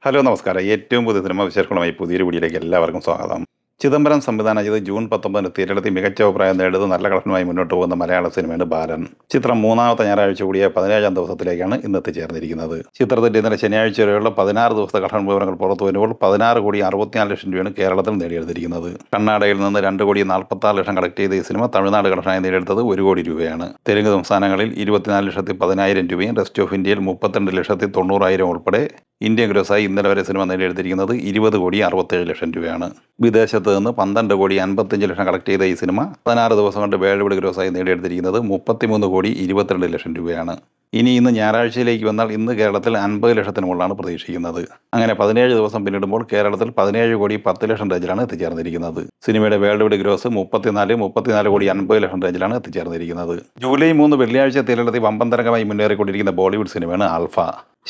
Hello നമസ്കാരം. ഏറ്റവും പുതിയ സിനിമ വിശേഷങ്ങളുമായി പുതിയൊരു വീഡിയോയിലേക്ക് എല്ലാവർക്കും സ്വാഗതം. ചിദംബരം സംവിധാനം ചെയ്ത് ജൂൺ 19 തിയേറ്ററിലെത്തി മികച്ച അഭിപ്രായം നേടുന്നത് നല്ല കളക്ഷനുമായി മുന്നോട്ട് പോകുന്ന മലയാള സിനിമയാണ് ബാലൻ. ചിത്രം മൂന്നാമത്തെ ഞായറാഴ്ച കൂടിയ 17-ാം ദിവസത്തിലേക്കാണ് ഇന്ന് എത്തിച്ചേർന്നിരിക്കുന്നത്. ചിത്രത്തിന്റെ ഇന്നലെ ശനിയാഴ്ച വരെയുള്ള 16 ദിവസത്തെ കളക്ഷൻ വിവരങ്ങൾ പുറത്തു വരുമ്പോൾ 16,64,00,000 രൂപയാണ് കേരളത്തിൽ നേടിയെടുത്തിരിക്കുന്നത്. കർണാടകയിൽ നിന്ന് 2,46,00,000 കളക്ട് ചെയ്ത ഈ സിനിമ തമിഴ്നാട് കളക്ഷനായി നേടിയെടുത്തത് 1 കോടി രൂപയാണ്. തെലുങ്ക് സംസ്ഥാനങ്ങളിൽ 24,10,000 രൂപയും റെസ്റ്റ് ഓഫ് ഇന്ത്യയിൽ 32,90,000 ഉൾപ്പെടെ ഇന്ത്യൻ ഗ്രോസായി ഇന്നലെ വരെ സിനിമ നേടിയെടുത്തിരിക്കുന്നത് 20,67,00,000 രൂപയാണ്. വിദേശത്ത് നിന്ന് 12,55,00,000 കളക്ട് ചെയ്ത ഈ സിനിമ 16 ദിവസം കൊണ്ട് വേൾഡ് വൈഡ് ഗ്രോസായി നേടിയെടുത്തിരിക്കുന്നത് 33,22,00,000 രൂപയാണ്. ഇന്ന് ഞായറാഴ്ചയിലേക്ക് വന്നാൽ ഇന്ന് കേരളത്തിൽ 50 ലക്ഷത്തിന് മുകളിലാണ് പ്രതീക്ഷിക്കുന്നത്. അങ്ങനെ 17 ദിവസം പിന്നിടുമ്പോൾ കേരളത്തിൽ 17,10,00,000 റേഞ്ചിലാണ് എത്തിച്ചേർന്നിരിക്കുന്നത്. സിനിമയുടെ വേൾഡ് വൈഡ് ഗ്രോസ് 34,50,00,000 റേഞ്ചിലാണ് എത്തിച്ചേർന്നിരിക്കുന്നത്. ജൂലൈ 3 വെള്ളിയാഴ്ച തിയേറ്ററിലെത്തി വമ്പൻ തരംഗമായി മുന്നേറിക്കൊണ്ടിരിക്കുന്ന ബോളിവുഡ് സിനിമയാണ് ആൽഫ.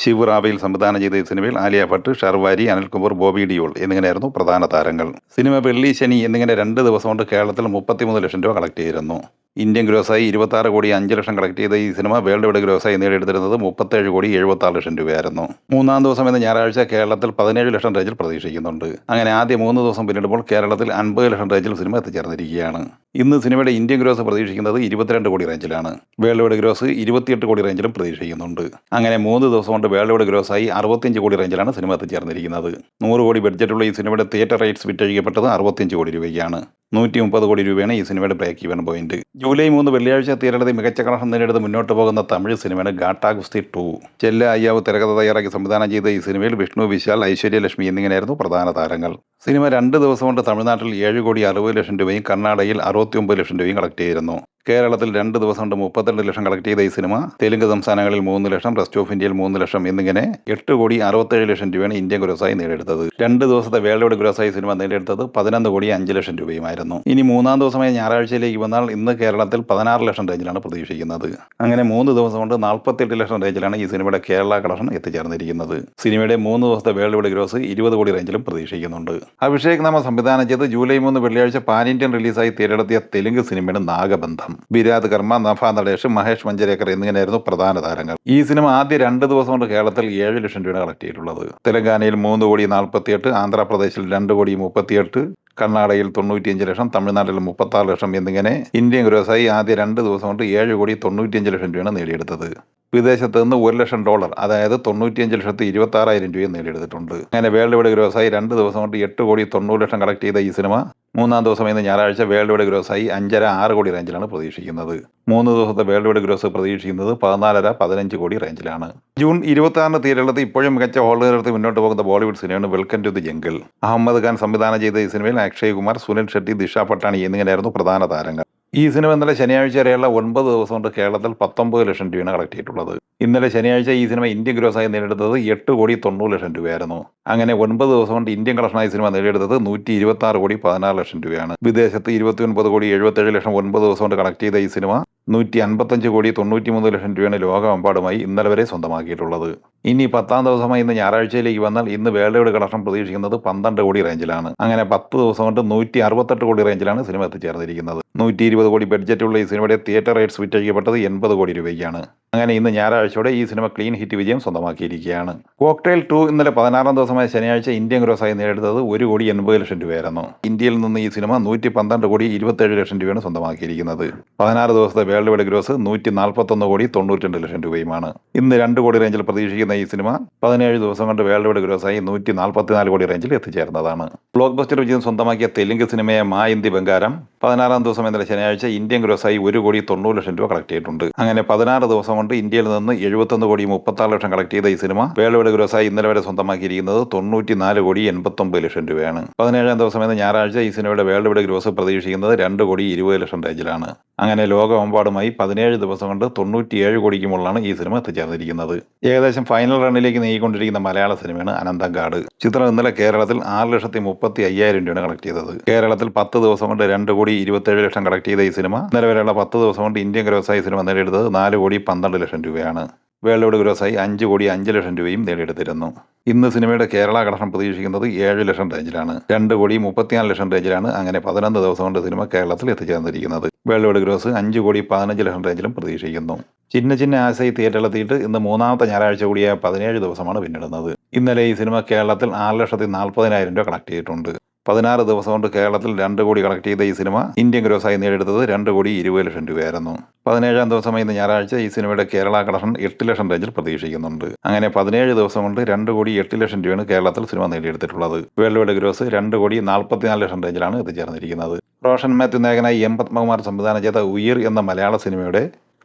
ശിവ് റാവയിൽ സംവിധാനം ചെയ്ത ഈ സിനിമയിൽ ആലിയ ഭട്ട്, ഷർവാരി, അനിൽ കപൂർ, ബോബി ഡിയോൾ എന്നിങ്ങനെയായിരുന്നു പ്രധാന താരങ്ങൾ. സിനിമ വെള്ളി, ശനി എന്നിങ്ങനെ 2 ദിവസം കൊണ്ട് കേരളത്തിൽ 33 ലക്ഷം രൂപ കളക്ട് ചെയ്തിരുന്നു. ഇന്ത്യൻ ഗ്രോസായി 26,05,00,000 കളക്ട് ചെയ്ത ഈ സിനിമ വേൾഡ് വൈഡ് ഗ്രോസായി നേടിയെടുത്തിരുന്നത് 37,76,00,000 രൂപയാണ്. മൂന്നാം ദിവസം എന്ന ഞായറാഴ്ച കേരളത്തിൽ 17 ലക്ഷം റേഞ്ചിൽ പ്രതീക്ഷിക്കുന്നുണ്ട്. അങ്ങനെ ആദ്യ 3 ദിവസം പിന്നിടുമ്പോൾ കേരളത്തിൽ 50 ലക്ഷം റേഞ്ചിൽ സിനിമ എത്തിച്ചേർന്നിരിക്കുകയാണ്. ഇന്ന് സിനിമയുടെ ഇന്ത്യൻ ഗ്രോസ് പ്രതീക്ഷിക്കുന്നത് 22 കോടി റേഞ്ചിലാണ്. വേൾഡ് വൈഡ് ഗ്രോസ് 28 കോടി റേഞ്ചിലും പ്രതീക്ഷിക്കുന്നുണ്ട്. അങ്ങനെ 3 ദിവസം കൊണ്ട് വേൾഡ് വൈഡ് ഗ്രോസായി 65 കോടി റേഞ്ചിലാണ് സിനിമ എത്തിച്ചേർന്നിരിക്കുന്നത്. 100 കോടി ബഡ്ജറ്റുള്ള ഈ സിനിമയുടെ തിയേറ്റർ റൈറ്റ്സ് വിറ്റഴിക്കപ്പെട്ടത് 65 കോടി രൂപയ്ക്കാണ്. 130 കോടി രൂപയാണ് ഈ സിനിമയുടെ ബ്രേക്ക് ഈവൻ പോയിന്റ്. ജൂലൈ 3 വെള്ളിയാഴ്ച തിയേറ്ററിൽ മികച്ച കളക്ഷൻ നേടിയെടുത്ത് മുന്നോട്ട് പോകുന്ന തമിഴ് സിനിമയാണ് ഗാട്ടാ ഗുസ്തി 2. ചെല്ല അയ്യാവ് തിരക്കഥ തയ്യാറാക്കി സംവിധാനം ചെയ്ത ഈ സിനിമയിൽ വിഷ്ണു വിശാൽ, ഐശ്വര്യ ലക്ഷ്മി എന്നിങ്ങനെയായിരുന്നു പ്രധാന താരങ്ങൾ. സിനിമ 2 ദിവസം കൊണ്ട് തമിഴ്നാട്ടിൽ 7,60,00,000 രൂപയും കർണാടകയിൽ 69 ലക്ഷം രൂപയും കളക്ട് ചെയ്തിരുന്നു. കേരളത്തിൽ 2 ദിവസം കൊണ്ട് 32 ലക്ഷം കളക്ട് ചെയ്ത ഈ സിനിമ തെലുങ്ക് സംസ്ഥാനങ്ങളിൽ 3 ലക്ഷം, റെസ്റ്റ് ഓഫ് ഇന്ത്യയിൽ 3 ലക്ഷം എന്നിങ്ങനെ 8,67,00,000 രൂപയാണ് ഇന്ത്യൻ ഗ്രോസായി നേടിയെടുത്തത്. 2 ദിവസത്തെ വേൾഡ് വൈഡ് ഗ്രോസായി സിനിമ നേടിയെടുത്തത് 11,05,00,000 രൂപയുമായിരുന്നു. മൂന്നാം ദിവസമായ ഞായറാഴ്ചയിലേക്ക് വന്നാൽ ഇന്ന് കേരളത്തിൽ 16 ലക്ഷം റേഞ്ചിലാണ് പ്രതീക്ഷിക്കുന്നത്. അങ്ങനെ 3 ദിവസം കൊണ്ട് 48 ലക്ഷം റേഞ്ചിലാണ് ഈ സിനിമയുടെ കേരള കളക്ഷൻ എത്തിച്ചേർന്നിരിക്കുന്നത്. സിനിമയുടെ 3 ദിവസത്തെ വേൾഡ് വൈഡ് ഗ്രോസ് 20 കോടി റേഞ്ചിലും പ്രതീക്ഷിക്കുന്നുണ്ട്. അഭിഷേക് നാമ സംവിധാനം ചെയ്ത് ജൂലൈ 3 വെള്ളിയാഴ്ച പാൻ ഇന്ത്യൻ റിലീസായി തിയേറ്ററിലെത്തിയ തെലുങ്ക് സിനിമയാണ് നാഗബന്ധം. വിരാത് കർമ്മ, നഫ നടേഷ്, മഹേഷ് മഞ്ചരേക്കർ എന്നിങ്ങനെയായിരുന്നു പ്രധാന താരങ്ങൾ. ഈ സിനിമ ആദ്യ 2 ദിവസം കൊണ്ട് കേരളത്തിൽ 7 ലക്ഷം രൂപയാണ് കളക്ട് ചെയ്തിട്ടുള്ളത്. തെലങ്കാനയിൽ 3,48,00,000, ആന്ധ്രാപ്രദേശിൽ 2,38,00,000, കർണാടകയിൽ 95 ലക്ഷം, തമിഴ്നാട്ടിൽ 36 ലക്ഷം എന്നിങ്ങനെ ഇന്ത്യൻ ഗ്രോസായി ആദ്യ 2 ദിവസം കൊണ്ട് 7,95,00,000 രൂപയാണ് നേടിയെടുത്തത്. വിദേശത്ത് നിന്ന് $1,00,000, അതായത് 95,26,000 രൂപയും നേടിയെടുത്തിട്ടുണ്ട്. അങ്ങനെ വേൾഡ് വൈഡ് ഗ്രോസായി 2 ദിവസം കൊണ്ട് 8,90,00,000 കളക്ട് ചെയ്ത ഈ സിനിമ മൂന്നാം ദിവസം ഇന്ന് ഞായറാഴ്ച വേൾഡ് വൈഡ് ഗ്രോസായി 5,5-6 കോടി റേഞ്ചിലാണ് പ്രതീക്ഷിക്കുന്നത്. 3 ദിവസത്തെ വേൾഡ് വൈഡ് ഗ്രോസ് പ്രതീക്ഷിക്കുന്നത് 14,15 കോടി റേഞ്ചിലാണ്. ജൂൺ 26 തിയേറ്ററിലെത്തി ഇപ്പോഴും മികച്ച ഹോൾഡർ മുന്നോട്ട് പോകുന്ന ബോളിവുഡ് സിനിമയാണ് welcome to the jungle. Ahmed Khan സംവിധാനം ചെയ്ത ഈ സിനിമയിൽ അക്ഷയ് കുമാർ, സുനിൽ ഷെട്ടി, ദിഷ പട്ടാണി എന്നിങ്ങനെയായിരുന്നു പ്രധാന താരങ്ങൾ. ഈ സിനിമ ഇന്നലെ ശനിയാഴ്ച വരെയുള്ള 9 ദിവസം കൊണ്ട് കേരളത്തിൽ 19 ലക്ഷം രൂപയാണ് കളക്ട് ചെയ്തിട്ടുള്ളത്. ഇന്നലെ ശനിയാഴ്ച ഈ സിനിമ ഇന്ത്യൻ ഗ്രോസായി നേടിയെടുത്തത് 8,90,00,000 രൂപയായിരുന്നു. അങ്ങനെ 9 ദിവസം കൊണ്ട് ഇന്ത്യൻ കളക്ഷനായി സിനിമ നേടിയെടുത്തത് 126,16,00,000 രൂപയാണ്. വിദേശത്ത് 29,77,00,000 9 ദിവസം കൊണ്ട് കളക്ട് ചെയ്ത ഈ സിനിമ 155,93,00,000 രൂപയാണ് ലോകമെമ്പാടുമായി ഇന്നലെ വരെ സ്വന്തമാക്കിയിട്ടുള്ളത്. 10-ാം ദിവസമായി ഇന്ന് ഞായറാഴ്ചയിലേക്ക് വന്നാൽ ഇന്ന് വേൾഡ് വൈഡ് കളക്ഷൻ പ്രതീക്ഷിക്കുന്നത് 12 കോടി റേഞ്ചിലാണ്. അങ്ങനെ 10 ദിവസം കൊണ്ട് 168 കോടി റേഞ്ചിലാണ് സിനിമ എത്തിച്ചേർന്നിരിക്കുന്നത്. 120 കോടി ബഡ്ജറ്റുള്ള ഈ സിനിമയുടെ തിയേറ്റർ റൈറ്റ്സ് വിറ്റഴിക്കപ്പെട്ടത് 80 കോടി രൂപയ്ക്കാണ്. അങ്ങനെ ഇന്ന് ഞായറാഴ്ചയോടെ ഈ സിനിമ ക്ലീൻ ഹിറ്റ് വിജയം സ്വന്തമാക്കിയിരിക്കുകയാണ്. കോക്ടെയിൽ 2 ഇന്നലെ 16-ാം ദിവസമായ ശനിയാഴ്ച ഇന്ത്യൻ ഗ്രോസായി നേടിയെടുത്തത് 1,80,00,000 രൂപയായിരുന്നു. ഇന്ത്യയിൽ നിന്ന് ഈ സിനിമ 112,27,00,000 രൂപയാണ് സ്വന്തമാക്കിയിരിക്കുന്നത്. 16 ദിവസത്തെ വേൾഡ് വൈഡ് ഗ്രോസ് 141,92,00,000 രൂപയുമാണ്. ഇന്ന് 2 കോടി റേഞ്ചിൽ പ്രതീക്ഷിക്കുന്ന ഈ സിനിമ 17 ദിവസം കൊണ്ട് വേൾഡ് വൈഡ് ഗ്രോസായി 144 കോടി റേഞ്ചിൽ എത്തിച്ചേർന്നതാണ്. ബ്ലോക്ക് ബസ്റ്റർ വിജയം സ്വന്തമാക്കിയ തെലുങ്ക് സിനിമയെ മാ ഇന്തി ബംഗാരം 16-ാം ദിവസം ഇന്നലെ ശനിയാഴ്ച ഇന്ത്യൻ ഗ്രോസായി 1,90,00,000 രൂപ കളക്ട് ചെയ്തിട്ടുണ്ട്. അങ്ങനെ 16 ദിവസം കൊണ്ട് ഇന്ത്യയിൽ നിന്ന് 71,36,00,000 കളക്ട് ചെയ്ത ഈ സിനിമ വേൾഡ് വൈഡ് ഗ്രോസായി ഇന്നലെ വരെ സ്വന്തമാക്കിയിരിക്കുന്നത് 94,89,00,000 രൂപയാണ്. 17-ാം ദിവസം ഇന്ന് ഞായറാഴ്ച ഈ സിനിമയുടെ വേൾഡ് വൈഡ് ഗ്രോസ് പ്രതീക്ഷിക്കുന്നത് 2,20,00,000 റേഞ്ചിലാണ്. അങ്ങനെ ലോകമെമ്പാടുമായി 17 ദിവസം കൊണ്ട് 97 കോടിക്ക് മുകളിലാണ് ഈ സിനിമ എത്തിച്ചേർന്നിരിക്കുന്നത്. ഏകദേശം ഫൈനൽ റണ്ണിലേക്ക് നീങ്ങിക്കൊണ്ടിരിക്കുന്ന മലയാള സിനിമയാണ് അനന്തങ്കാട്. ചിത്രം ഇന്നലെ കേരളത്തിൽ 6,35,000 രൂപയാണ് കളക്ട് ചെയ്തത്. കേരളത്തിൽ 10 ദിവസം കൊണ്ട് 2,27,00,000 കളക്ട് ചെയ്ത ഈ സിനിമ ഇന്നലെ വരെയുള്ള 10 ദിവസം കൊണ്ട് ഇന്ത്യൻ ഗ്രോസായി സിനിമ നേടിയെടുത്തത് 4,12,00,000 രൂപയാണ്. വേൾഡ് വൈഡ് ഗ്രോസായി 5,05,00,000 രൂപയും നേടിയെടുത്തിരുന്നു. ഇന്ന് സിനിമയുടെ കേരള കളക്ഷൻ പ്രതീക്ഷിക്കുന്നത് 7 ലക്ഷം റേഞ്ചിലാണ്. 2,34,00,000 റേഞ്ചിലാണ്. അങ്ങനെ 11 ദിവസം കൊണ്ട് സിനിമ കേരളത്തിൽ എത്തിച്ചേർന്നിരിക്കുന്നത്. വേൾഡ് വൈഡ് ഗ്രോസ് 5,15,00,000 റേഞ്ചിലും പ്രതീക്ഷിക്കുന്നു. ചിന്ന ചിന്ന ആശയി തിയേറ്ററിലെത്തിയിട്ട് ഇന്ന് മൂന്നാമത്തെ ഞായറാഴ്ച കൂടിയ 17 ദിവസമാണ് പിന്നിടുന്നത്. ഇന്നലെ ഈ സിനിമ കേരളത്തിൽ 6,40,000 രൂപ കളക്ട് ചെയ്തിട്ടുണ്ട്. 16 ദിവസം കൊണ്ട് കേരളത്തിൽ 2 കോടി കളക്ട് ചെയ്ത ഈ സിനിമ ഇന്ത്യൻ ഗ്രോസായി നേടിയെടുത്തത് 2,20,00,000 രൂപയായിരുന്നു. 17-ാം ദിവസമായ ഇന്ന് ഞായറാഴ്ച ഈ സിനിമയുടെ കേരള കളക്ഷൻ 8 ലക്ഷം റേഞ്ചിൽ പ്രതീക്ഷിക്കുന്നുണ്ട്. അങ്ങനെ 17 ദിവസം കൊണ്ട് 2,08,00,000 രൂപയാണ് കേരളത്തിൽ സിനിമ നേടിയെടുത്തിട്ടുള്ളത്. വേൾഡ് വൈഡ് ഗ്രോസ് 2,44,00,000 റേഞ്ചിലാണ് എത്തിച്ചേർന്നിരിക്കുന്നത്. റോഷൻ മാത്യു നായകനായി എം പത്മകുമാർ സംവിധാനം ചെയ്ത ഉയിർ എന്ന മലയാള സിനിമയുടെ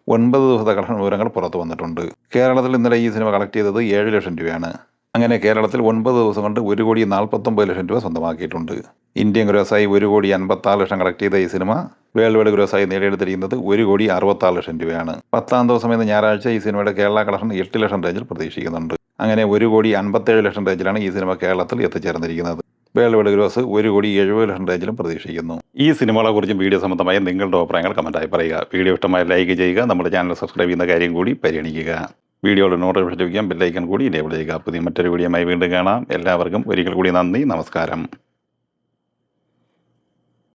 9 ദിവസത്തെ കളക്ഷൻ വിവരങ്ങൾ പുറത്തു വന്നിട്ടുണ്ട്. കേരളത്തിൽ ഇന്നലെ ഈ സിനിമ കളക്ട് ചെയ്തത് 7 ലക്ഷം രൂപയാണ്. അങ്ങനെ കേരളത്തിൽ 9 ദിവസം കൊണ്ട് 1,49,00,000 രൂപ സ്വന്തമാക്കിയിട്ടുണ്ട്. ഇന്ത്യൻ ഗ്രോസായി 1,56,00,000 കളക്ട് ചെയ്ത ഈ സിനിമ വേൾഡ് വൈഡ് ഗ്രോസായി നേടിയെടുത്തിരിക്കുന്നത് 1,66,00,000 രൂപയാണ്. 10-ാം ദിവസം എന്ന ഞായറാഴ്ച ഈ സിനിമയുടെ കേരള കളക്ഷൻ 8 ലക്ഷം റേഞ്ചിൽ പ്രതീക്ഷിക്കുന്നുണ്ട്. അങ്ങനെ 1,57,00,000 റേഞ്ചിലാണ് ഈ സിനിമ കേരളത്തിൽ എത്തിച്ചേർന്നിരിക്കുന്നത്. വേൾഡ് വൈഡ് ഗ്രോസ് 1,70,00,000 റേഞ്ചിലും പ്രതീക്ഷിക്കുന്നു. ഈ സിനിമകളെക്കുറിച്ചും വീഡിയോ സംബന്ധമായ നിങ്ങളുടെ അഭിപ്രായങ്ങൾ കമൻറ്റായി പറയുക. വീഡിയോ ഇഷ്ടമായി ലൈക്ക് ചെയ്യുക. നമ്മുടെ ചാനൽ സബ്സ്ക്രൈബ് ചെയ്യുന്ന കാര്യം കൂടി പരിഗണിക്കുക. വീഡിയോയുടെ നോട്ടിഫിക്കേഷൻ ലഭിക്കാൻ ബെല്ലൈക്കൺ കൂടി എനേബിൾ ചെയ്യുക. പുതിയ മറ്റൊരു വീഡിയോയുമായി വീണ്ടും കാണാം. എല്ലാവർക്കും ഒരിക്കൽ കൂടി നന്ദി, നമസ്കാരം.